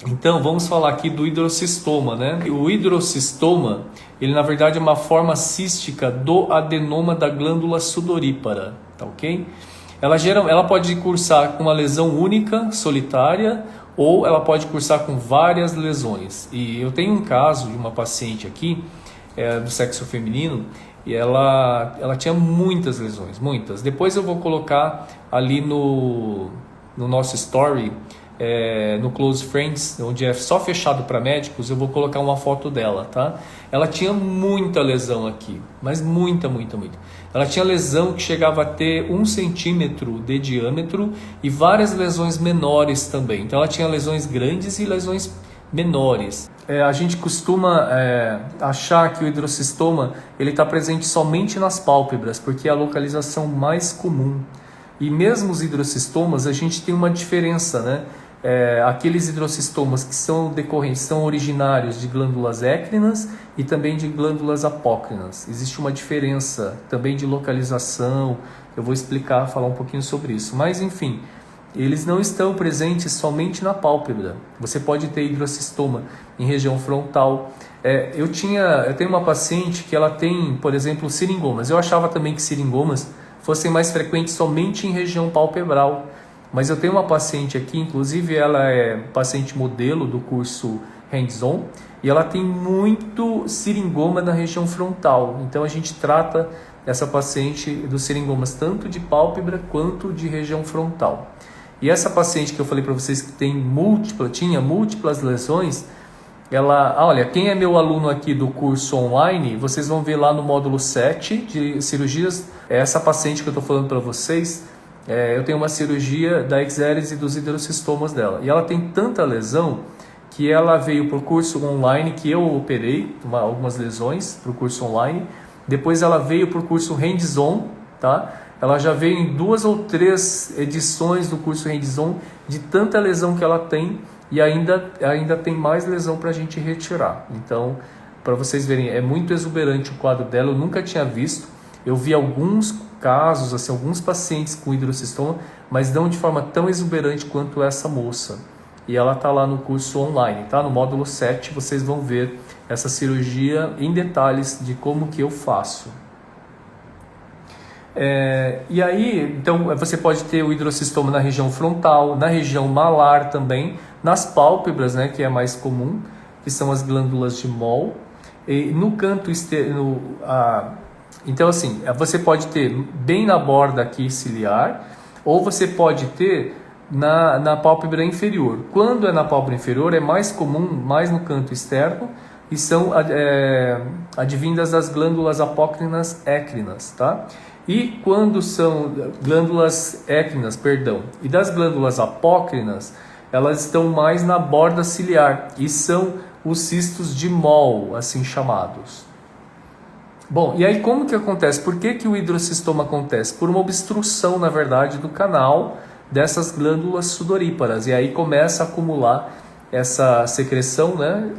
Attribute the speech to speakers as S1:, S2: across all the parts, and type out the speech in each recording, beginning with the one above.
S1: Então, vamos falar aqui do hidrocistoma, né? O hidrocistoma, ele na verdade é uma forma cística do adenoma da glândula sudorípara, tá ok? Ela pode cursar com uma lesão única, solitária, ou ela pode cursar com várias lesões. E eu tenho um caso de uma paciente aqui, do sexo feminino, e ela tinha muitas lesões, muitas. Depois eu vou colocar ali no nosso story, no Close Friends, onde é só fechado para médicos, eu vou colocar uma foto dela, tá? Ela tinha muita lesão aqui, mas muita. Ela tinha lesão que chegava a ter 1 centímetro de diâmetro e várias lesões menores também. Então ela tinha lesões grandes e lesões menores. A gente costuma achar que o hidrocistoma ele está presente somente nas pálpebras, porque é a localização mais comum. E mesmo os hidrocistomas, a gente tem uma diferença, né? Aqueles hidrocistomas que são decorrentes, são originários de glândulas écrinas e também de glândulas apócrinas. Existe uma diferença também de localização, eu vou explicar, falar um pouquinho sobre isso. Mas enfim, eles não estão presentes somente na pálpebra. Você pode ter hidrocistoma em região frontal. Eu tenho uma paciente que ela tem, por exemplo, seringomas. Eu achava também que seringomas fossem mais frequentes somente em região palpebral. Mas eu tenho uma paciente aqui, inclusive ela é paciente modelo do curso Hands-On, e ela tem muito seringoma na região frontal. Então a gente trata essa paciente dos seringomas tanto de pálpebra quanto de região frontal. E essa paciente que eu falei para vocês que tinha múltiplas lesões, olha, quem é meu aluno aqui do curso online, vocês vão ver lá no módulo 7 de cirurgias, essa paciente que eu estou falando para vocês, eu tenho uma cirurgia da exérese dos hidrocistomas dela. E ela tem tanta lesão que ela veio para o curso online, que eu operei algumas lesões para o curso online. Depois ela veio para o curso Hands-On, tá? Ela já veio em 2 ou 3 edições do curso Hands-On de tanta lesão que ela tem e ainda tem mais lesão para a gente retirar. Então, para vocês verem, é muito exuberante o quadro dela, eu nunca tinha visto. Eu vi alguns casos, assim, alguns pacientes com hidrocistoma, mas não de forma tão exuberante quanto essa moça. E ela está lá no curso online, tá? No módulo 7 vocês vão ver essa cirurgia em detalhes de como que eu faço. E aí, então, você pode ter o hidrocistoma na região frontal, na região malar também, nas pálpebras, né, que é mais comum, que são as glândulas de Moll. E no canto externo, então assim, você pode ter bem na borda aqui ciliar, ou você pode ter na pálpebra inferior. Quando é na pálpebra inferior é mais comum, mais no canto externo, e são advindas das glândulas apócrinas écrinas, tá? E quando são glândulas écrinas, e das glândulas apócrinas, elas estão mais na borda ciliar, e são os cistos de Moll, assim chamados. Bom, e aí como que acontece? Por que o hidrocistoma acontece? Por uma obstrução, na verdade, do canal dessas glândulas sudoríparas. E aí começa a acumular essa secreção, né,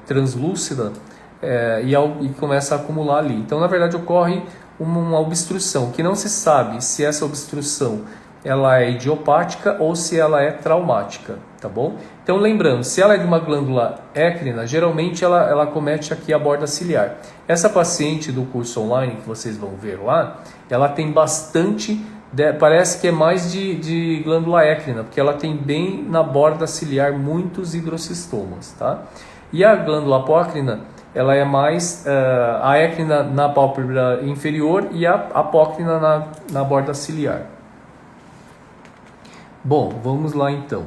S1: translúcida, e começa a acumular ali. Então, na verdade, ocorre uma obstrução, que não se sabe se essa obstrução ela é idiopática ou se ela é traumática, tá bom? Então, lembrando, se ela é de uma glândula écrina, geralmente ela comete aqui a borda ciliar. Essa paciente do curso online, que vocês vão ver lá, ela tem bastante, parece que é mais de glândula écrina, porque ela tem bem na borda ciliar muitos hidrocistomas, tá? E a glândula apócrina, ela é mais a écrina na pálpebra inferior e a apócrina na borda ciliar. Bom, vamos lá então.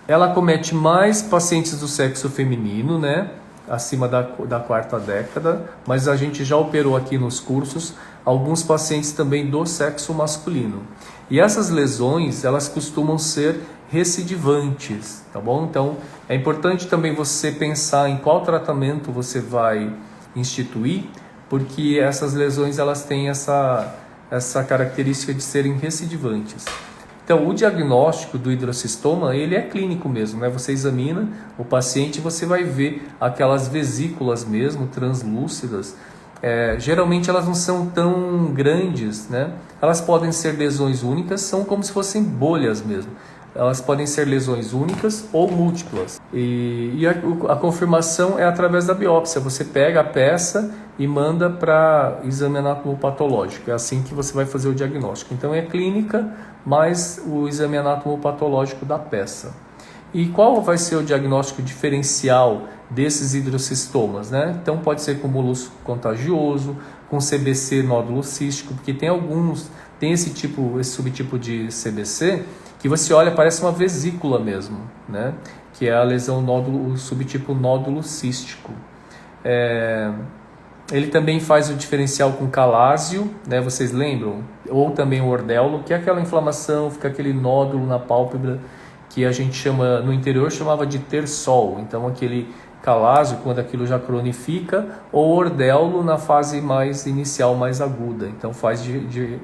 S1: Ela comete mais pacientes do sexo feminino, né? Acima da 4ª década, mas a gente já operou aqui nos cursos alguns pacientes também do sexo masculino. E essas lesões, elas costumam ser recidivantes, tá bom? Então, é importante também você pensar em qual tratamento você vai instituir, porque essas lesões, elas têm essa característica de serem recidivantes. Então, o diagnóstico do hidrocistoma, ele é clínico mesmo, né? Você examina o paciente e você vai ver aquelas vesículas mesmo, translúcidas. Geralmente elas não são tão grandes, né? Elas podem ser lesões únicas, são como se fossem bolhas mesmo. elas podem ser lesões únicas ou múltiplas. E a confirmação é através da biópsia. Você pega a peça e manda para exame anatomopatológico. É assim que você vai fazer o diagnóstico. Então é clínica, mais o exame anatomopatológico da peça. E qual vai ser o diagnóstico diferencial desses hidrocistomas, né? Então pode ser com molusco contagioso, com CBC nódulo cístico, porque tem esse subtipo de CBC que você olha, parece uma vesícula mesmo, né? Que é a lesão o subtipo nódulo cístico. Ele também faz o diferencial com calásio, né? Vocês lembram? Ou também o ordéolo, que é aquela inflamação, fica aquele nódulo na pálpebra, que a gente chama, no interior chamava de terçol. Então aquele calásio, quando aquilo já cronifica, ou ordéolo na fase mais inicial, mais aguda. Então faz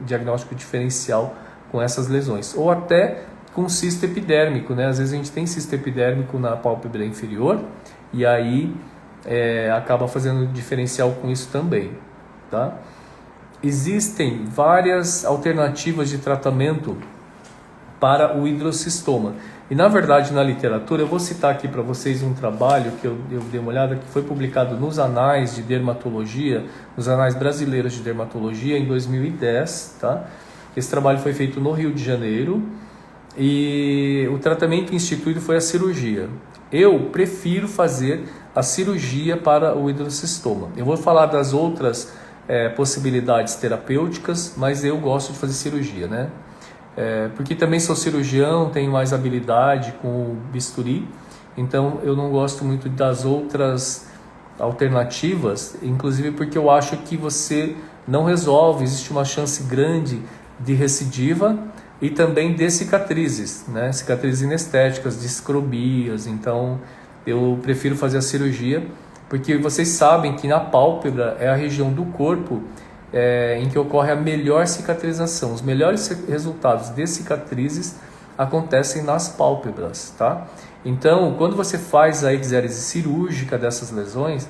S1: diagnóstico diferencial com essas lesões. Ou até com cisto epidérmico, né? Às vezes a gente tem cisto epidérmico na pálpebra inferior e aí acaba fazendo diferencial com isso também, tá? Existem várias alternativas de tratamento para o hidrocistoma. E na verdade na literatura, eu vou citar aqui para vocês um trabalho que eu dei uma olhada, que foi publicado nos Anais de Dermatologia, nos Anais Brasileiros de Dermatologia em 2010, tá? Esse trabalho foi feito no Rio de Janeiro e o tratamento instituído foi a cirurgia. Eu prefiro fazer a cirurgia para o hidrocistoma. Eu vou falar das outras possibilidades terapêuticas, mas eu gosto de fazer cirurgia, né? Porque também sou cirurgião, tenho mais habilidade com o bisturi, então eu não gosto muito das outras alternativas, inclusive porque eu acho que você não resolve, existe uma chance grande de recidiva e também de cicatrizes, né? Cicatrizes inestéticas, discrobias. Então eu prefiro fazer a cirurgia, porque vocês sabem que na pálpebra é a região do corpo em que ocorre a melhor cicatrização. Os melhores resultados de cicatrizes acontecem nas pálpebras, tá? Então, quando você faz a exérese cirúrgica dessas lesões,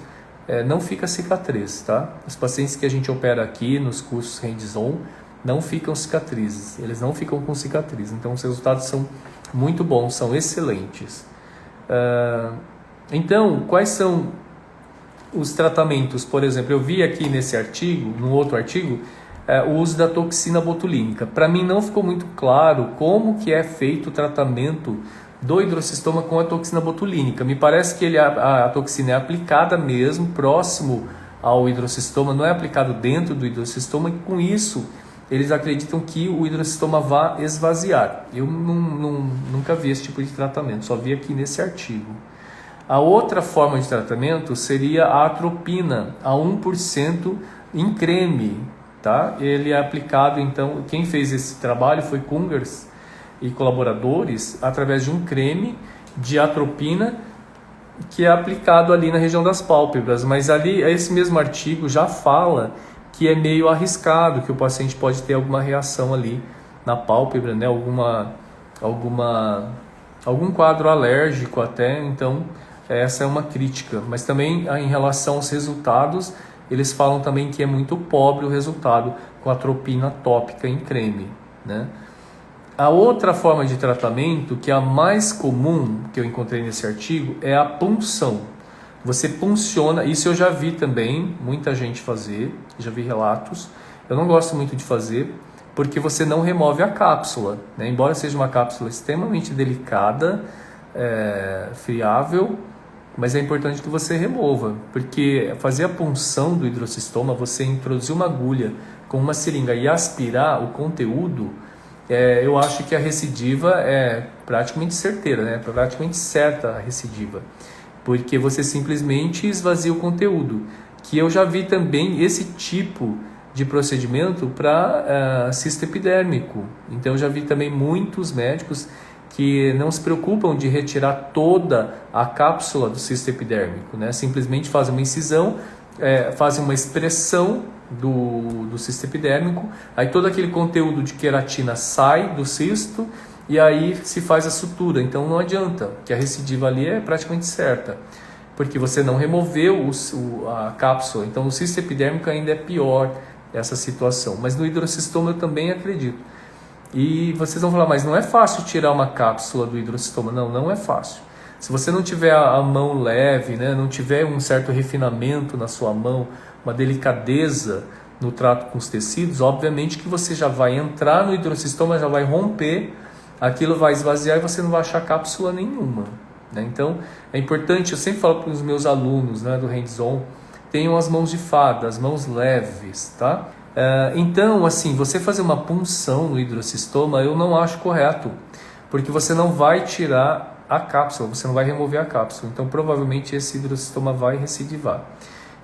S1: não fica cicatriz, tá? Os pacientes que a gente opera aqui nos cursos hands-on não ficam cicatrizes, eles não ficam com cicatriz. Então, os resultados são muito bons, são excelentes. Então, quais são os tratamentos? Por exemplo, eu vi aqui nesse artigo, num outro artigo, o uso da toxina botulínica. Para mim não ficou muito claro como que é feito o tratamento do hidrocistoma com a toxina botulínica. Me parece que a toxina é aplicada mesmo, próximo ao hidrocistoma, não é aplicado dentro do hidrocistoma, e com isso eles acreditam que o hidrocistoma vá esvaziar. Eu nunca vi esse tipo de tratamento, só vi aqui nesse artigo. A outra forma de tratamento seria a atropina, a 1% em creme, tá? Ele é aplicado, então, quem fez esse trabalho foi Kungers e colaboradores, através de um creme de atropina que é aplicado ali na região das pálpebras. Mas ali, esse mesmo artigo já fala que é meio arriscado, que o paciente pode ter alguma reação ali na pálpebra, né? Algum quadro alérgico até, então essa é uma crítica. Mas também em relação aos resultados, eles falam também que é muito pobre o resultado com a atropina tópica em creme, né? A outra forma de tratamento, que é a mais comum que eu encontrei nesse artigo, é a punção. Você punciona, isso eu já vi também muita gente fazer, já vi relatos. Eu não gosto muito de fazer, porque você não remove a cápsula, né? Embora seja uma cápsula extremamente delicada, friável, mas é importante que você remova, porque fazer a punção do hidrocistoma, você introduzir uma agulha com uma seringa e aspirar o conteúdo, eu acho que a recidiva é praticamente certeira, né? Praticamente certa a recidiva, porque você simplesmente esvazia o conteúdo, que eu já vi também esse tipo de procedimento para cisto epidérmico. Então eu já vi também muitos médicos que não se preocupam de retirar toda a cápsula do cisto epidérmico, né? Simplesmente fazem uma incisão, fazem uma expressão do cisto epidérmico, aí todo aquele conteúdo de queratina sai do cisto e aí se faz a sutura. Então não adianta, que a recidiva ali é praticamente certa, porque você não removeu a cápsula. Então no cisto epidérmico ainda é pior essa situação, mas no hidrocistoma eu também acredito. E vocês vão falar, mas não é fácil tirar uma cápsula do hidrocistoma. Não, não é fácil. Se você não tiver a mão leve, né, não tiver um certo refinamento na sua mão, uma delicadeza no trato com os tecidos, obviamente que você já vai entrar no hidrocistoma, já vai romper, aquilo vai esvaziar e você não vai achar cápsula nenhuma, né? Então, é importante, eu sempre falo para os meus alunos, né, do hands-on, tenham as mãos de fada, as mãos leves, tá? Então, assim, você fazer uma punção no hidrocistoma, eu não acho correto, porque você não vai tirar a cápsula, você não vai remover a cápsula, então provavelmente esse hidrocistoma vai recidivar.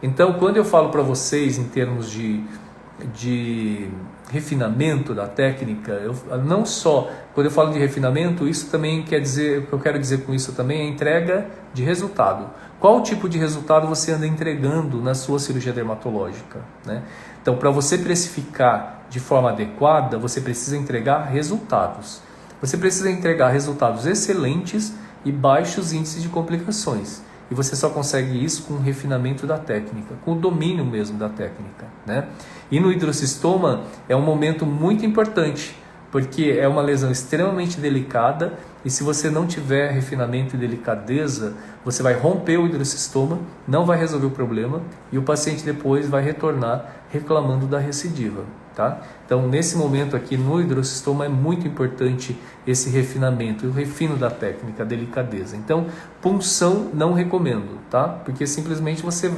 S1: Então, quando eu falo para vocês em termos de refinamento da técnica, não só, quando eu falo de refinamento, isso também quer dizer, o que eu quero dizer com isso também é entrega de resultado. Qual tipo de resultado você anda entregando na sua cirurgia dermatológica, né? Então, para você precificar de forma adequada, você precisa entregar resultados. Você precisa entregar resultados excelentes e baixos índices de complicações. E você só consegue isso com o refinamento da técnica, com o domínio mesmo da técnica, né? E no hidrocistoma é um momento muito importante, porque é uma lesão extremamente delicada e se você não tiver refinamento e delicadeza, você vai romper o hidrocistoma, não vai resolver o problema e o paciente depois vai retornar reclamando da recidiva, tá? Então, nesse momento aqui no hidrocistoma é muito importante esse refinamento, o refino da técnica, a delicadeza. Então, punção não recomendo, tá? Porque simplesmente você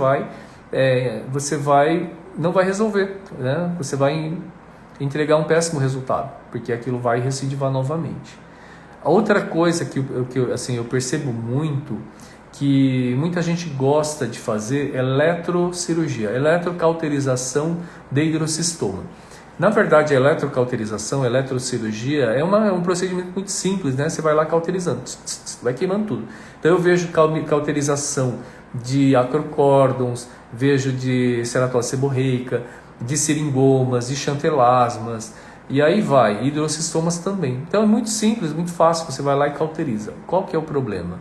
S1: não vai resolver, né? Você vai entregar um péssimo resultado, porque aquilo vai recidivar novamente. A outra coisa que eu percebo muito, que muita gente gosta de fazer, é eletrocirurgia, eletrocauterização de hidrocistoma. Na verdade, a eletrocauterização, a eletrocirurgia é um procedimento muito simples, né? Você vai lá cauterizando, vai queimando tudo. Então eu vejo cauterização de acrocórdons, vejo de ceratose seborreica, de seringomas, de chantelasmas, e aí vai, hidrocistomas também. Então é muito simples, muito fácil, você vai lá e cauteriza. Qual que é o problema?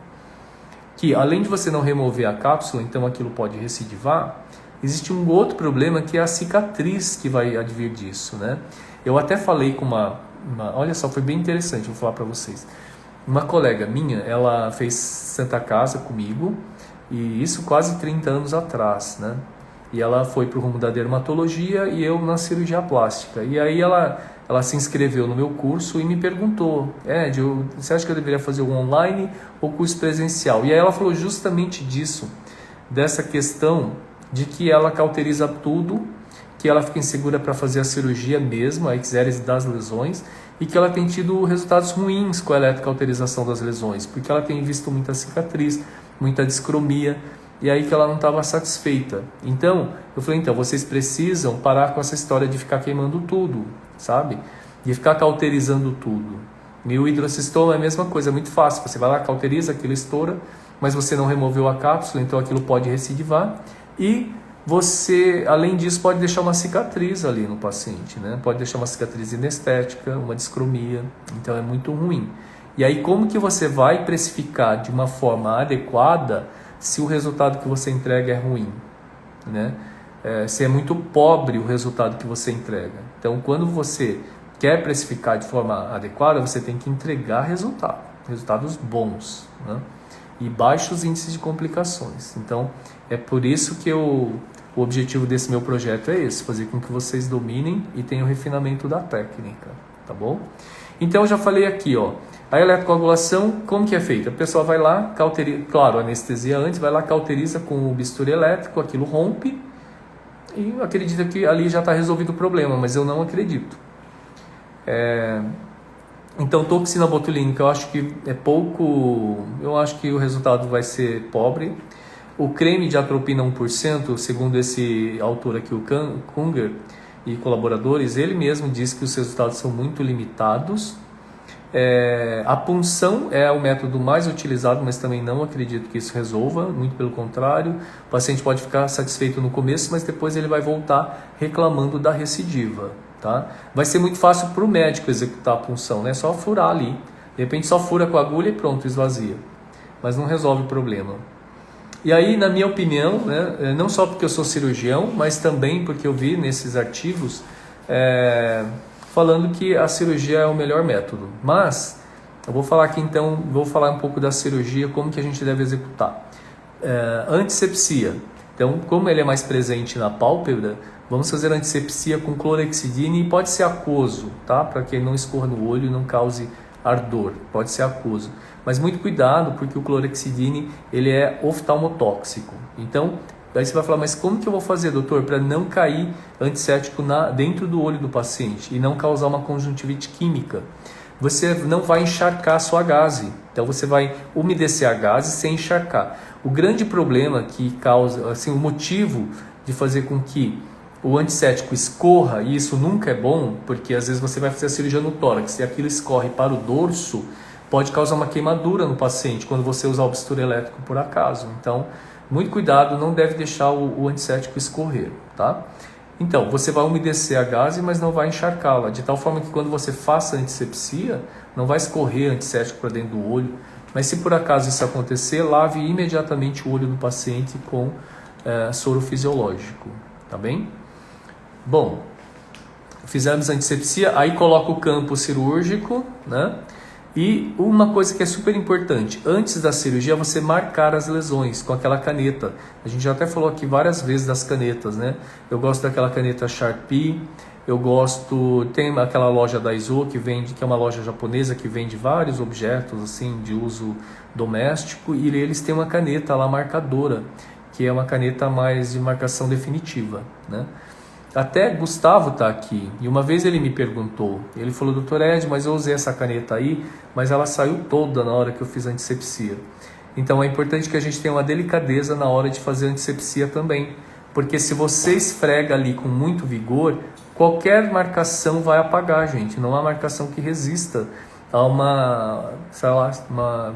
S1: Que além de você não remover a cápsula, então aquilo pode recidivar, existe um outro problema que é a cicatriz que vai advir disso, né? Eu até falei com olha só, foi bem interessante, vou falar para vocês. Uma colega minha, ela fez Santa Casa comigo, e isso quase 30 anos atrás, né? E ela foi para o rumo da dermatologia e eu na cirurgia plástica. E aí ela se inscreveu no meu curso e me perguntou, Ed, você acha que eu deveria fazer um online ou curso presencial? E aí ela falou justamente disso, dessa questão de que ela cauteriza tudo, que ela fica insegura para fazer a cirurgia mesmo, a exérese das lesões, e que ela tem tido resultados ruins com a eletrocauterização das lesões, porque ela tem visto muita cicatriz, muita discromia, e aí que ela não estava satisfeita. Então, eu falei, vocês precisam parar com essa história de ficar queimando tudo, sabe? De ficar cauterizando tudo. E o hidrocistoma é a mesma coisa, é muito fácil. Você vai lá, cauteriza, aquilo estoura, mas você não removeu a cápsula, então aquilo pode recidivar. E você, além disso, pode deixar uma cicatriz ali no paciente, né? Pode deixar uma cicatriz inestética, uma discromia. Então é muito ruim. E aí como que você vai precificar de uma forma adequada se o resultado que você entrega é ruim, né? Se é muito pobre o resultado que você entrega. Então, quando você quer precificar de forma adequada, você tem que entregar resultados bons, né? E baixos índices de complicações. Então, é por isso que o objetivo desse meu projeto é esse, fazer com que vocês dominem e tenham refinamento da técnica, tá bom? Então, eu já falei aqui, ó, a eletrocoagulação, como que é feita? A pessoa vai lá, cauteriza, claro, anestesia antes, vai lá, cauteriza com o bisturi elétrico, aquilo rompe e acredita que ali já está resolvido o problema, mas eu não acredito. Então, toxina botulínica, eu acho que é pouco, eu acho que o resultado vai ser pobre. O creme de atropina 1%, segundo esse autor aqui, o Kunger e colaboradores, ele mesmo diz que os resultados são muito limitados. A punção é o método mais utilizado, mas também não acredito que isso resolva, muito pelo contrário. O paciente pode ficar satisfeito no começo, mas depois ele vai voltar reclamando da recidiva, tá? Vai ser muito fácil para o médico executar a punção, né? Só furar ali, de repente só fura com a agulha e pronto, esvazia, mas não resolve o problema. E aí, na minha opinião, né, não só porque eu sou cirurgião, mas também porque eu vi nesses artigos falando que a cirurgia é o melhor método. Mas eu vou falar aqui então, vou falar um pouco da cirurgia, como que a gente deve executar. Antisepsia. Então, como ele é mais presente na pálpebra, vamos fazer antisepsia com clorexidina e pode ser aquoso, tá? Para que não escorra no olho e não cause ardor, pode ser aquoso. Mas muito cuidado, porque o clorexidine ele é oftalmotóxico. Então, aí você vai falar, mas como que eu vou fazer, doutor, para não cair antisséptico dentro do olho do paciente e não causar uma conjuntivite química? Você não vai encharcar a sua gaze, então você vai umedecer a gaze sem encharcar. O grande problema que causa, assim, o motivo de fazer com que o antisséptico escorra, e isso nunca é bom, porque às vezes você vai fazer a cirurgia no tórax e aquilo escorre para o dorso, pode causar uma queimadura no paciente quando você usar o bisturi elétrico por acaso. Então, muito cuidado, não deve deixar o antisséptico escorrer, tá? Então, você vai umedecer a gaze, mas não vai encharcá-la, de tal forma que quando você faça a antisepsia, não vai escorrer antisséptico para dentro do olho. Mas se por acaso isso acontecer, lave imediatamente o olho do paciente com soro fisiológico, tá bem? Bom, fizemos a antisepsia, aí coloca o campo cirúrgico, né? E uma coisa que é super importante, antes da cirurgia você marcar as lesões com aquela caneta. A gente já até falou aqui várias vezes das canetas, né? Eu gosto daquela caneta Sharpie, eu gosto, tem aquela loja da Daiso que vende, que é uma loja japonesa que vende vários objetos assim de uso doméstico, e eles têm uma caneta lá marcadora, que é uma caneta mais de marcação definitiva, né? Até Gustavo está aqui, e uma vez ele me perguntou, ele falou, doutor Ed, mas eu usei essa caneta aí, mas ela saiu toda na hora que eu fiz a antisepsia. Então é importante que a gente tenha uma delicadeza na hora de fazer a antisepsia também, porque se você esfrega ali com muito vigor, qualquer marcação vai apagar, gente, não há marcação que resista a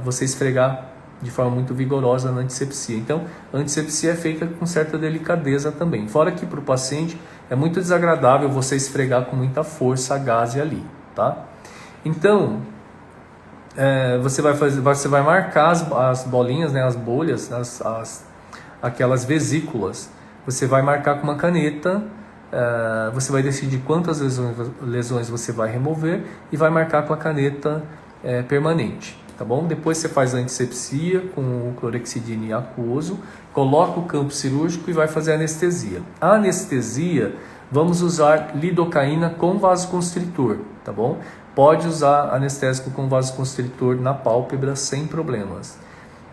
S1: você esfregar de forma muito vigorosa na antisepsia. Então, a antisepsia é feita com certa delicadeza também. Fora que para o paciente é muito desagradável você esfregar com muita força a gaze ali, tá? Então, você vai marcar as bolinhas, né, as bolhas, aquelas vesículas. Você vai marcar com uma caneta, você vai decidir quantas lesões você vai remover e vai marcar com a caneta permanente. Tá bom? Depois você faz a antisepsia com o clorexidine aquoso, coloca o campo cirúrgico e vai fazer a anestesia. A anestesia, vamos usar lidocaína com vasoconstritor, tá bom? Pode usar anestésico com vasoconstritor na pálpebra sem problemas.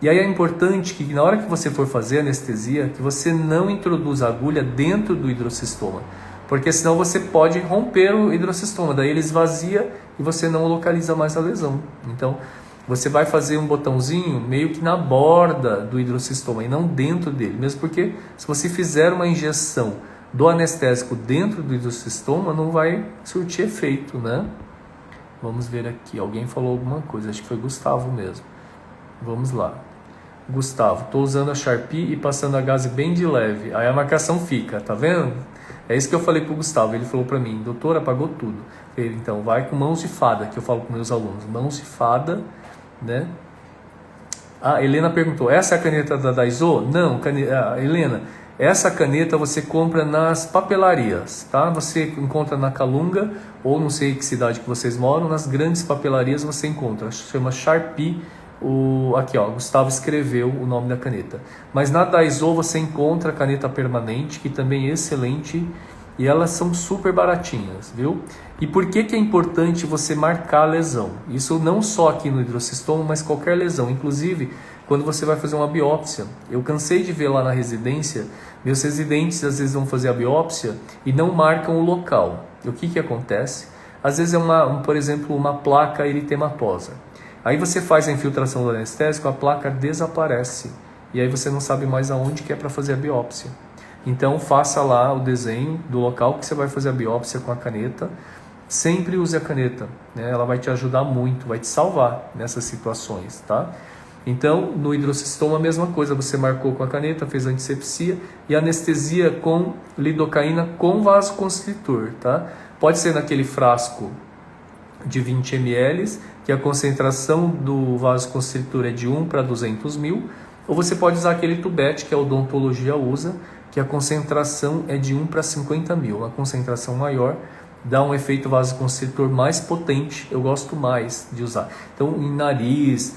S1: E aí é importante que na hora que você for fazer a anestesia, que você não introduza a agulha dentro do hidrocistoma, porque senão você pode romper o hidrocistoma, daí ele esvazia e você não localiza mais a lesão. Então, você vai fazer um botãozinho meio que na borda do hidrocistoma e não dentro dele. Mesmo porque se você fizer uma injeção do anestésico dentro do hidrocistoma, não vai surtir efeito, né? Vamos ver aqui. Alguém falou alguma coisa. Acho que foi Gustavo mesmo. Vamos lá. Gustavo, estou usando a Sharpie e passando a gaze bem de leve. Aí a marcação fica, tá vendo? É isso que eu falei pro Gustavo. Ele falou para mim, doutor, apagou tudo. Ele, então, vai com mãos de fada, que eu falo com meus alunos. Mãos de fada, né? A Helena perguntou, essa é a caneta da Daiso? Não, Helena, essa caneta você compra nas papelarias, tá? Você encontra na Calunga, ou não sei que cidade que vocês moram, nas grandes papelarias você encontra, chama Sharpie, aqui ó, Gustavo escreveu o nome da caneta. Mas na Daiso você encontra a caneta permanente, que também é excelente, e elas são super baratinhas, viu? E por que é importante você marcar a lesão? Isso não só aqui no hidrocistoma, mas qualquer lesão. Inclusive, quando você vai fazer uma biópsia. Eu cansei de ver lá na residência, meus residentes às vezes vão fazer a biópsia e não marcam o local. E o que acontece? Às vezes é, por exemplo, uma placa eritematosa. Aí você faz a infiltração do anestésico, a placa desaparece. E aí você não sabe mais aonde que é para fazer a biópsia. Então faça lá o desenho do local que você vai fazer a biópsia com a caneta. Sempre use a caneta, né? Ela vai te ajudar muito, vai te salvar nessas situações, tá? Então, no hidrocistoma a mesma coisa, você marcou com a caneta, fez a antisepsia e anestesia com lidocaína com vasoconstritor, tá? Pode ser naquele frasco de 20 ml, que a concentração do vasoconstritor é de 1 para 200 mil, ou você pode usar aquele tubete que a odontologia usa, que a concentração é de 1 para 50 mil, uma concentração maior, dá um efeito vasoconstritor mais potente, eu gosto mais de usar. Então, em nariz,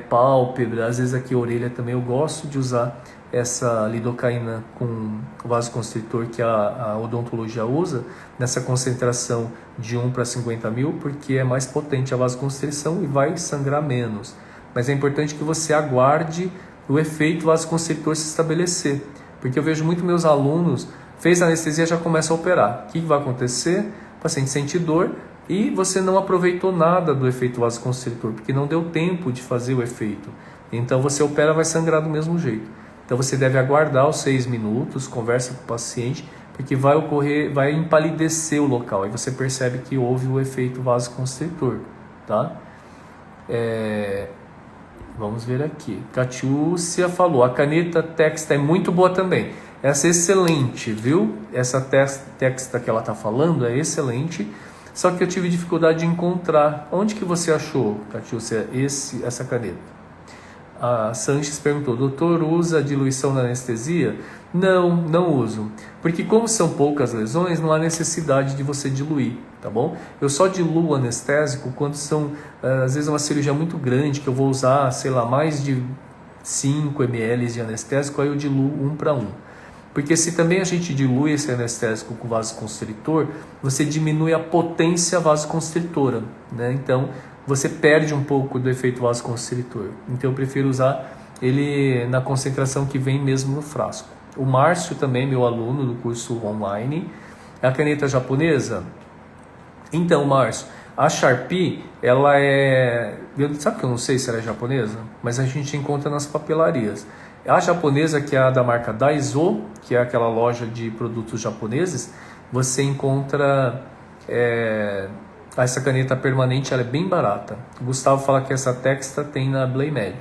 S1: pálpebra, às vezes aqui a orelha também, eu gosto de usar essa lidocaína com vasoconstritor que a odontologia usa, nessa concentração de 1 para 50 mil, porque é mais potente a vasoconstrição e vai sangrar menos. Mas é importante que você aguarde o efeito vasoconstritor se estabelecer, porque eu vejo muito meus alunos, fez anestesia, já começa a operar. O que vai acontecer? O paciente sente dor e você não aproveitou nada do efeito vasoconstritor, porque não deu tempo de fazer o efeito. Então você opera, vai sangrar do mesmo jeito. Então você deve aguardar os 6 minutos, conversa com o paciente, porque vai empalidecer o local. Aí você percebe que houve o efeito vasoconstritor, tá? Vamos ver aqui. Catiúcia falou, a caneta Texta é muito boa também. Essa é excelente, viu? Essa Texta que ela está falando é excelente. Só que eu tive dificuldade de encontrar. Onde que você achou, Catiúcia, essa caneta? A Sanches perguntou, doutor, usa diluição na anestesia? Não uso. Porque como são poucas lesões, não há necessidade de você diluir, tá bom? Eu só diluo anestésico quando são, às vezes, uma cirurgia muito grande, que eu vou usar, sei lá, mais de 5 ml de anestésico, aí eu diluo 1 para 1. Porque se também a gente dilui esse anestésico com vasoconstritor, você diminui a potência vasoconstritora, né? Então, você perde um pouco do efeito vasoconstritor. Então eu prefiro usar ele na concentração que vem mesmo no frasco. O Márcio também, meu aluno do curso online. A caneta japonesa? Então, Márcio, a Sharpie, ela sabe que eu não sei se ela é japonesa? Mas a gente encontra nas papelarias. A japonesa, que é a da marca Daiso, que é aquela loja de produtos japoneses, você encontra... essa caneta permanente, ela é bem barata. O Gustavo fala que essa Texta tem na Blaymed.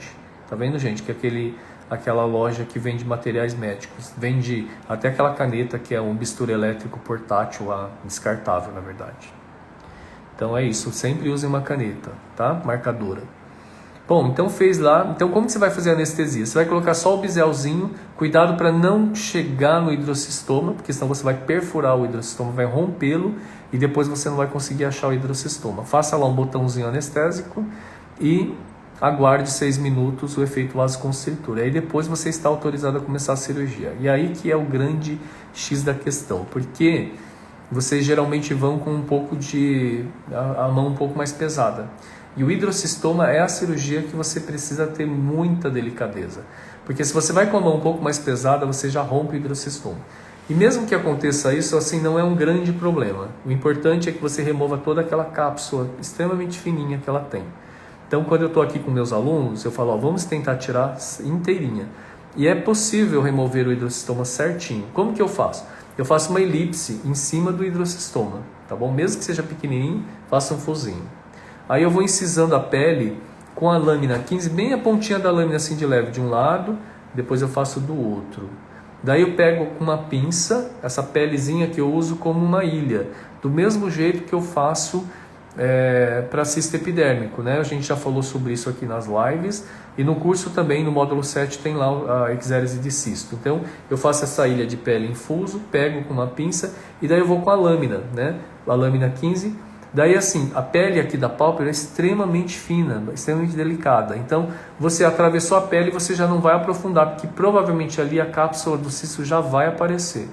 S1: Tá vendo, gente? Que é aquela loja que vende materiais médicos. Vende até aquela caneta que é um bisturi elétrico portátil, descartável, na verdade. Então é isso. Sempre use uma caneta, tá? Marcadora. Bom, então fez lá. Então como que você vai fazer a anestesia? Você vai colocar só o biselzinho. Cuidado para não chegar no hidrocistoma, porque senão você vai perfurar o hidrocistoma, vai rompê-lo e depois você não vai conseguir achar o hidrocistoma. Faça lá um botãozinho anestésico e aguarde 6 minutos o efeito vasoconstritor. Aí depois você está autorizado a começar a cirurgia. E aí que é o grande X da questão, porque vocês geralmente vão com um pouco a mão um pouco mais pesada. E o hidrocistoma é a cirurgia que você precisa ter muita delicadeza. Porque se você vai com a mão um pouco mais pesada, você já rompe o hidrocistoma. E mesmo que aconteça isso, assim, não é um grande problema. O importante é que você remova toda aquela cápsula extremamente fininha que ela tem. Então, quando eu estou aqui com meus alunos, eu falo, vamos tentar tirar inteirinha. E é possível remover o hidrocistoma certinho. Como que eu faço? Eu faço uma elipse em cima do hidrocistoma, tá bom? Mesmo que seja pequenininho, faça um fusinho. Aí eu vou incisando a pele com a lâmina 15, bem a pontinha da lâmina assim de leve de um lado, depois eu faço do outro. Daí eu pego com uma pinça, essa pelezinha que eu uso como uma ilha, do mesmo jeito que eu faço para cisto epidérmico, né? A gente já falou sobre isso aqui nas lives, e no curso também, no módulo 7, tem lá a exérese de cisto. Então eu faço essa ilha de pele infuso, pego com uma pinça, e daí eu vou com a lâmina, né? A lâmina 15. Daí assim, a pele aqui da pálpebra é extremamente fina, extremamente delicada. Então, você atravessou a pele e você já não vai aprofundar, porque provavelmente ali a cápsula do cisto já vai aparecer.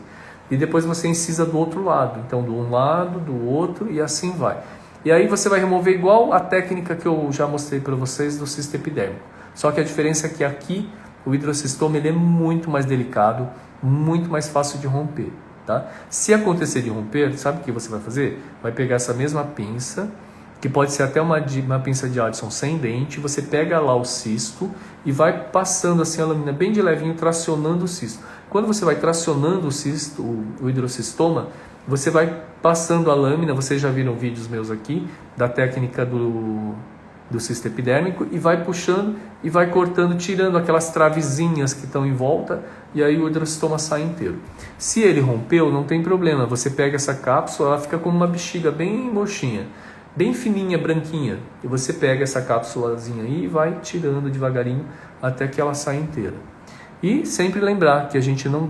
S1: E depois você incisa do outro lado. Então, do um lado, do outro e assim vai. E aí você vai remover igual a técnica que eu já mostrei para vocês do cisto epidérmico. Só que a diferença é que aqui o hidrocistoma ele é muito mais delicado, muito mais fácil de romper. Tá? Se acontecer de romper, sabe o que você vai fazer? Vai pegar essa mesma pinça, que pode ser até uma pinça de Addison sem dente, você pega lá o cisto e vai passando assim a lâmina bem de levinho, tracionando o cisto. Quando você vai tracionando o cisto, o hidrocistoma, você vai passando a lâmina, vocês já viram vídeos meus aqui, da técnica do cisto epidérmico, e vai puxando e vai cortando, tirando aquelas travezinhas que estão em volta, e aí o hidrocistoma sai inteiro. Se ele rompeu, não tem problema, você pega essa cápsula, ela fica como uma bexiga bem murchinha, bem fininha, branquinha, e você pega essa cápsulazinha aí e vai tirando devagarinho até que ela saia inteira. E sempre lembrar que a gente não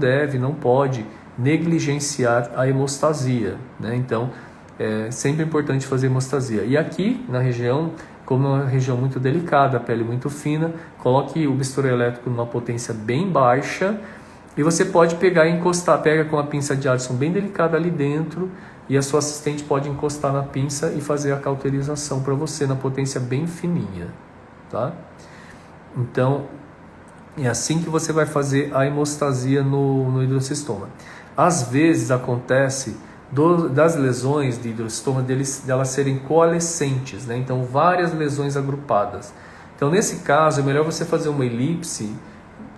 S1: pode negligenciar a hemostasia, né? Então, é sempre importante fazer hemostasia. E aqui na região, como é uma região muito delicada, a pele muito fina, coloque o bisturi elétrico numa potência bem baixa e você pode pegar e encostar, pega com a pinça de Addison bem delicada ali dentro e a sua assistente pode encostar na pinça e fazer a cauterização para você na potência bem fininha, tá? Então, é assim que você vai fazer a hemostasia no hidrocistoma. Às vezes acontece das lesões de hidrocistoma delas serem coalescentes, né? Então várias lesões agrupadas. Então nesse caso é melhor você fazer uma elipse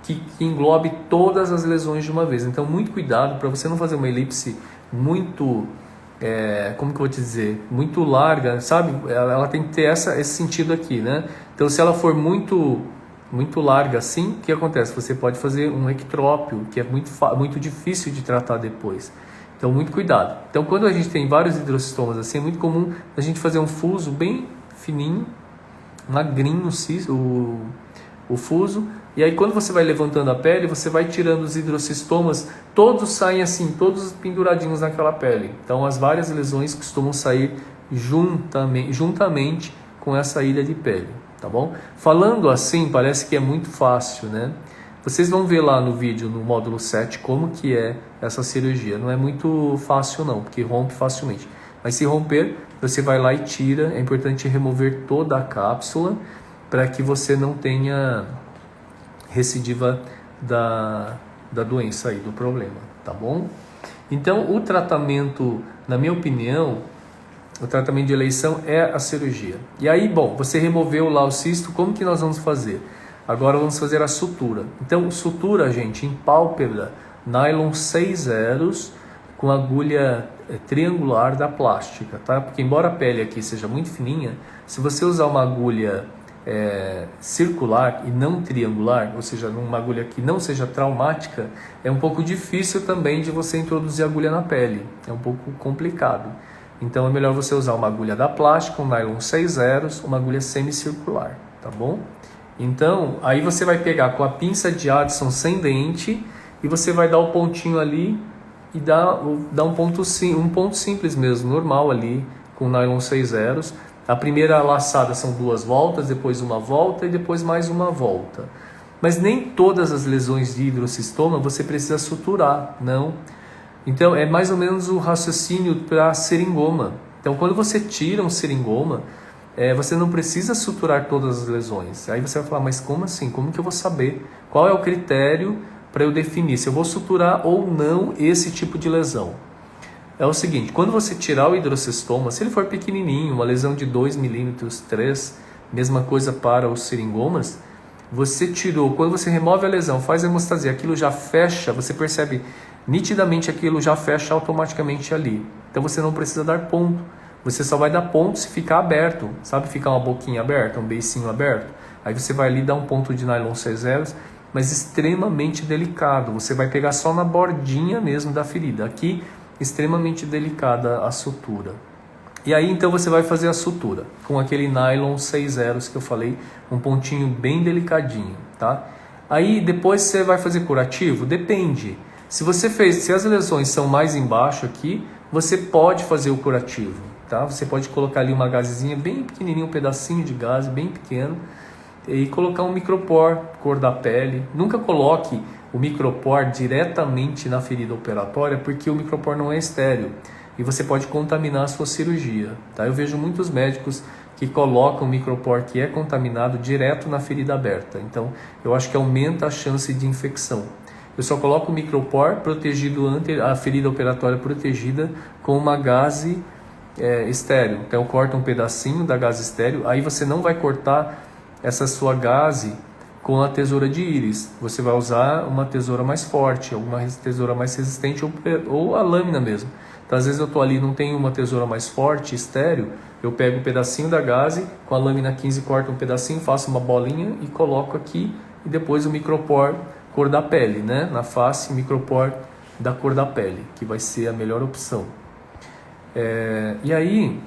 S1: que englobe todas as lesões de uma vez. Então muito cuidado para você não fazer uma elipse muito, como que eu vou te dizer, muito larga, sabe? Ela tem que ter esse sentido aqui, né? Então se ela for muito larga assim, o que acontece? Você pode fazer um ectrópio, que é muito difícil de tratar depois. Então, muito cuidado. Então, quando a gente tem vários hidrocistomas assim, é muito comum a gente fazer um fuso bem fininho, magrinho o fuso. E aí, quando você vai levantando a pele, você vai tirando os hidrocistomas, todos saem assim, todos penduradinhos naquela pele. Então, as várias lesões costumam sair juntamente com essa ilha de pele, tá bom? Falando assim, parece que é muito fácil, né? Vocês vão ver lá no vídeo, no módulo 7, como que é essa cirurgia. Não é muito fácil não, porque rompe facilmente. Mas se romper, você vai lá e tira. É importante remover toda a cápsula para que você não tenha recidiva da doença aí, do problema, tá bom? Então, o tratamento, na minha opinião, o tratamento de eleição é a cirurgia. E aí, bom, você removeu lá o cisto, como que nós vamos fazer? Agora vamos fazer a sutura. Então, sutura, gente, em pálpebra, nylon 6 zeros com agulha triangular da plástica, tá? Porque embora a pele aqui seja muito fininha, se você usar uma agulha circular e não triangular, ou seja, uma agulha que não seja traumática, é um pouco difícil também de você introduzir agulha na pele. É um pouco complicado. Então é melhor você usar uma agulha da plástica, um nylon 6 zeros, uma agulha semicircular, tá bom? Então, aí você vai pegar com a pinça de Addison sem dente e você vai dar o pontinho ali e dar um ponto simples mesmo, normal ali, com nylon 6 zeros. A primeira laçada são 2 voltas, depois uma volta e depois mais uma volta. Mas nem todas as lesões de hidrocistoma você precisa suturar, não. Então, é mais ou menos o raciocínio para seringoma. Então, quando você tira um seringoma, você não precisa suturar todas as lesões. Aí você vai falar, mas como assim? Como que eu vou saber? Qual é o critério para eu definir se eu vou suturar ou não esse tipo de lesão? É o seguinte, quando você tirar o hidrocistoma, se ele for pequenininho, uma lesão de 2 milímetros, 3, mesma coisa para os seringomas, você tirou, quando você remove a lesão, faz a hemostasia, aquilo já fecha, você percebe nitidamente aquilo já fecha automaticamente ali. Então você não precisa dar ponto. Você só vai dar ponto se ficar aberto. Sabe ficar uma boquinha aberta, um beicinho aberto? Aí você vai ali dar um ponto de nylon 6 zeros, mas extremamente delicado. Você vai pegar só na bordinha mesmo da ferida. Aqui, extremamente delicada a sutura. E aí então você vai fazer a sutura com aquele nylon 6 zeros que eu falei, um pontinho bem delicadinho, tá? Aí depois você vai fazer curativo? Depende. Se as lesões são mais embaixo aqui, você pode fazer o curativo, tá? Você pode colocar ali uma gazezinha bem pequenininho, um pedacinho de gaze bem pequeno e colocar um micropor, cor da pele. Nunca coloque o micropor diretamente na ferida operatória, porque o micropor não é estéril e você pode contaminar a sua cirurgia, tá? Eu vejo muitos médicos que colocam o micropor que é contaminado direto na ferida aberta. Então, eu acho que aumenta a chance de infecção. Eu só coloco o micropor protegido, a ferida operatória protegida com uma gaze estéreo. Então, eu corto um pedacinho da gaze estéreo, aí você não vai cortar essa sua gaze com a tesoura de íris. Você vai usar uma tesoura mais forte, alguma tesoura mais resistente ou a lâmina mesmo. Então, às vezes eu estou ali, não tenho uma tesoura mais forte, estéreo, eu pego um pedacinho da gaze, com a lâmina 15 corto um pedacinho, faço uma bolinha e coloco aqui, e depois o micropor cor da pele, né? Na face, micropor da cor da pele, que vai ser a melhor opção. E aí,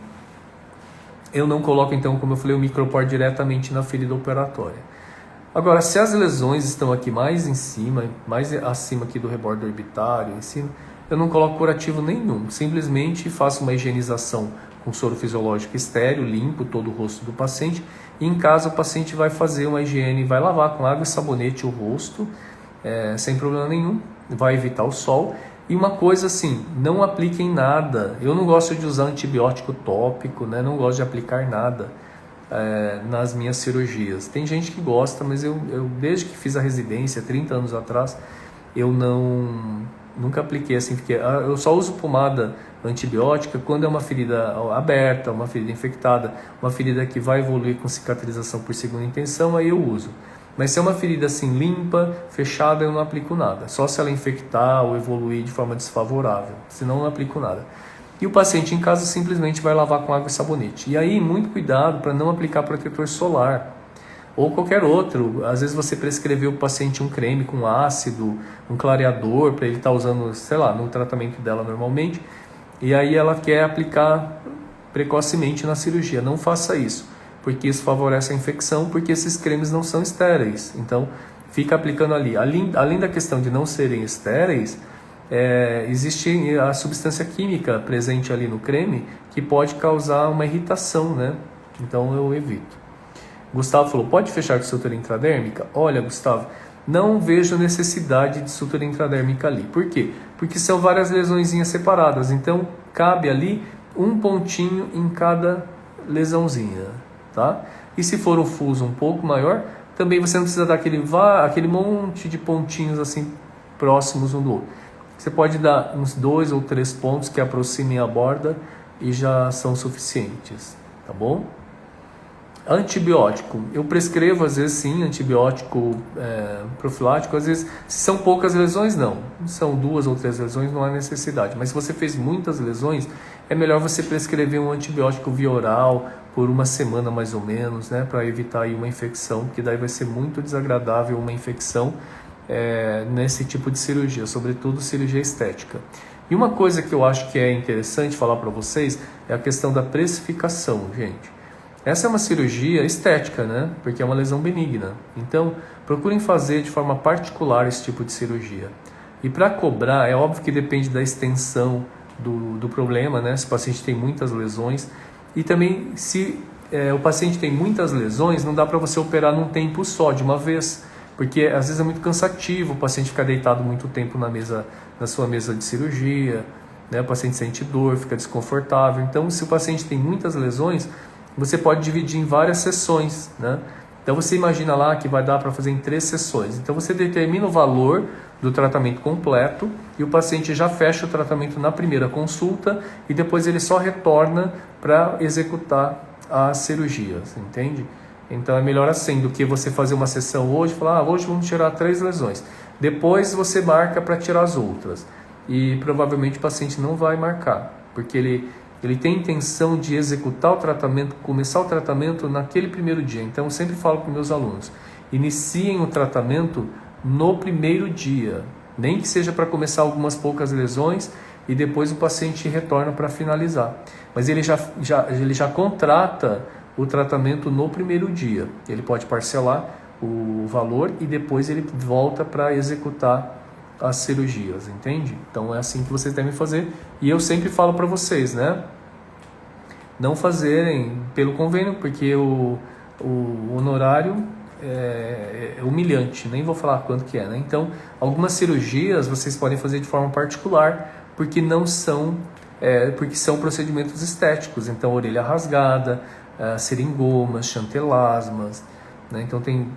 S1: eu não coloco então, como eu falei, o micropor diretamente na ferida operatória. Agora, se as lesões estão aqui mais em cima, mais acima aqui do rebordo orbitário, em cima, eu não coloco curativo nenhum, simplesmente faço uma higienização com soro fisiológico estéreo, limpo todo o rosto do paciente, e em casa o paciente vai fazer uma higiene, vai lavar com água e sabonete o rosto, sem problema nenhum, vai evitar o sol. E uma coisa assim, não apliquem nada, eu não gosto de usar antibiótico tópico, né? Não gosto de aplicar nada nas minhas cirurgias. Tem gente que gosta, mas eu desde que fiz a residência, 30 anos atrás, eu nunca apliquei assim, porque eu só uso pomada antibiótica quando é uma ferida aberta, uma ferida infectada, uma ferida que vai evoluir com cicatrização por segunda intenção, aí eu uso. Mas se é uma ferida assim limpa, fechada, eu não aplico nada. Só se ela infectar ou evoluir de forma desfavorável, senão eu não aplico nada. E o paciente em casa simplesmente vai lavar com água e sabonete. E aí, muito cuidado para não aplicar protetor solar ou qualquer outro. Às vezes você prescreveu para o paciente um creme com ácido, um clareador, para ele estar usando, sei lá, no tratamento dela normalmente. E aí ela quer aplicar precocemente na cirurgia. Não faça isso, porque isso favorece a infecção, porque esses cremes não são estéreis. Então, fica aplicando ali. Além da questão de não serem estéreis, existe a substância química presente ali no creme que pode causar uma irritação, né? Então, eu evito. Gustavo falou, pode fechar com sutura intradérmica? Olha, Gustavo, não vejo necessidade de sutura intradérmica ali. Por quê? Porque são várias lesõezinhas separadas. Então, cabe ali um pontinho em cada lesãozinha. Tá? E se for um fuso um pouco maior, também você não precisa dar aquele monte de pontinhos assim próximos um do outro. Você pode dar uns 2 ou 3 pontos que aproximem a borda e já são suficientes, tá bom? Antibiótico, eu prescrevo às vezes sim, antibiótico profilático, às vezes se são poucas lesões não, são 2 ou 3 lesões não há necessidade, mas se você fez muitas lesões, é melhor você prescrever um antibiótico via oral por uma semana mais ou menos, né, para evitar aí uma infecção, que daí vai ser muito desagradável uma infecção nesse tipo de cirurgia, sobretudo cirurgia estética. E uma coisa que eu acho que é interessante falar para vocês é a questão da precificação, gente. Essa é uma cirurgia estética, né? Porque é uma lesão benigna. Então, procurem fazer de forma particular esse tipo de cirurgia. E para cobrar, é óbvio que depende da extensão do problema, né? Se o paciente tem muitas lesões. E também, se o paciente tem muitas lesões, não dá para você operar num tempo só, de uma vez. Porque às vezes é muito cansativo o paciente ficar deitado muito tempo na sua mesa de cirurgia, né? O paciente sente dor, fica desconfortável. Então, se o paciente tem muitas lesões, você pode dividir em várias sessões, né? Então você imagina lá que vai dar para fazer em 3 sessões. Então você determina o valor do tratamento completo e o paciente já fecha o tratamento na primeira consulta e depois ele só retorna para executar a cirurgia, entende? Então é melhor assim do que você fazer uma sessão hoje e falar, hoje vamos tirar 3 lesões. Depois você marca para tirar as outras. E provavelmente o paciente não vai marcar, porque ele tem intenção de executar o tratamento, começar o tratamento naquele primeiro dia. Então eu sempre falo para meus alunos, iniciem o tratamento no primeiro dia, nem que seja para começar algumas poucas lesões e depois o paciente retorna para finalizar. Mas ele já contrata o tratamento no primeiro dia. Ele pode parcelar o valor e depois ele volta para executar as cirurgias, entende? Então é assim que vocês devem fazer. E eu sempre falo para vocês, né? Não fazerem pelo convênio, porque o honorário é humilhante, nem vou falar quanto que é, né? Então, algumas cirurgias vocês podem fazer de forma particular, porque não são, porque são procedimentos estéticos. Então, orelha rasgada, seringomas, chantelasmas, né? Então tem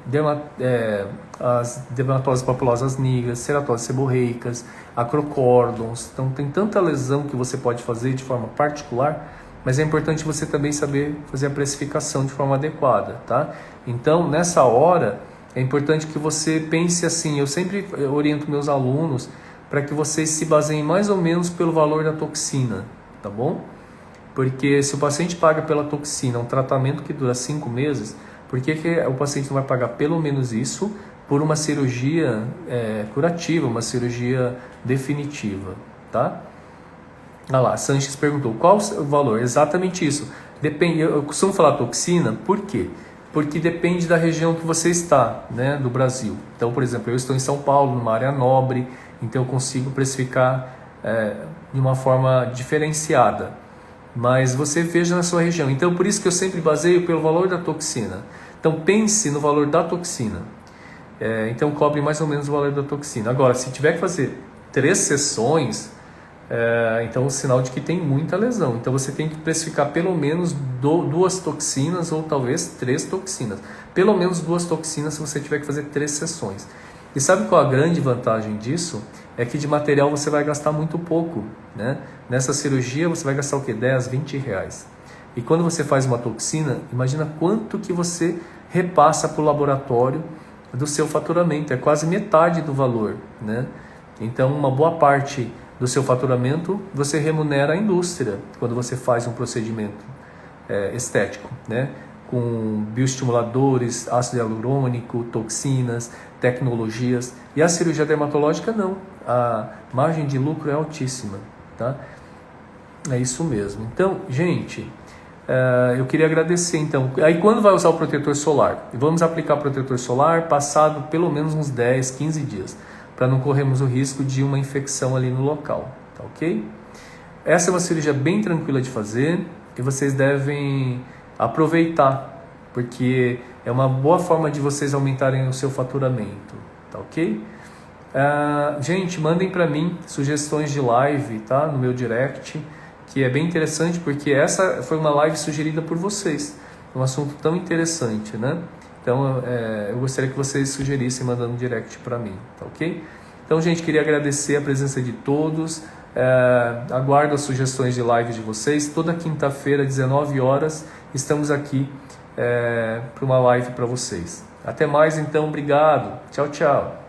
S1: as dermatoses papulosas nigras, ceratoses seborreicas, acrocórdons. Então tem tanta lesão que você pode fazer de forma particular, mas é importante você também saber fazer a precificação de forma adequada, tá? Então nessa hora é importante que você pense assim, eu sempre oriento meus alunos para que vocês se baseiem mais ou menos pelo valor da toxina, tá bom? Porque se o paciente paga pela toxina um tratamento que dura 5 meses, por que o paciente não vai pagar pelo menos isso por uma cirurgia curativa, uma cirurgia definitiva, tá? Olha lá, Sanches perguntou, qual o valor? Exatamente isso. Depende, eu costumo falar toxina, por quê? Porque depende da região que você está, né, do Brasil. Então, por exemplo, eu estou em São Paulo, numa área nobre, então eu consigo precificar de uma forma diferenciada, mas você veja na sua região. Então, por isso que eu sempre baseio pelo valor da toxina. Então, pense no valor da toxina. Então, cobre mais ou menos o valor da toxina. Agora, se tiver que fazer 3 sessões, então é um sinal de que tem muita lesão. Então, você tem que precificar pelo menos 2 toxinas ou talvez 3 toxinas. Pelo menos 2 toxinas se você tiver que fazer 3 sessões. E sabe qual a grande vantagem disso? É que de material você vai gastar muito pouco, né? Nessa cirurgia você vai gastar o quê? 10, 20 reais. E quando você faz uma toxina, imagina quanto que você repassa para o laboratório do seu faturamento. É quase metade do valor, né? Então uma boa parte do seu faturamento você remunera a indústria quando você faz um procedimento estético, né? Com bioestimuladores, ácido hialurônico, toxinas, tecnologias. E a cirurgia dermatológica não. A margem de lucro é altíssima, tá? É isso mesmo. Então, gente, eu queria agradecer. Então, aí quando vai usar o protetor solar? Vamos aplicar protetor solar passado pelo menos uns 10, 15 dias, para não corrermos o risco de uma infecção ali no local, tá ok? Essa é uma cirurgia bem tranquila de fazer e vocês devem aproveitar, porque é uma boa forma de vocês aumentarem o seu faturamento, tá ok? Gente, mandem para mim sugestões de live, tá? No meu direct, que é bem interessante, porque essa foi uma live sugerida por vocês, um assunto tão interessante, né? Então, eu gostaria que vocês sugerissem mandando um direct para mim, tá ok? Então, gente, queria agradecer a presença de todos. Aguardo as sugestões de live de vocês. Toda quinta-feira, 19 horas, estamos aqui para uma live para vocês. Até mais, então. Obrigado. Tchau, tchau.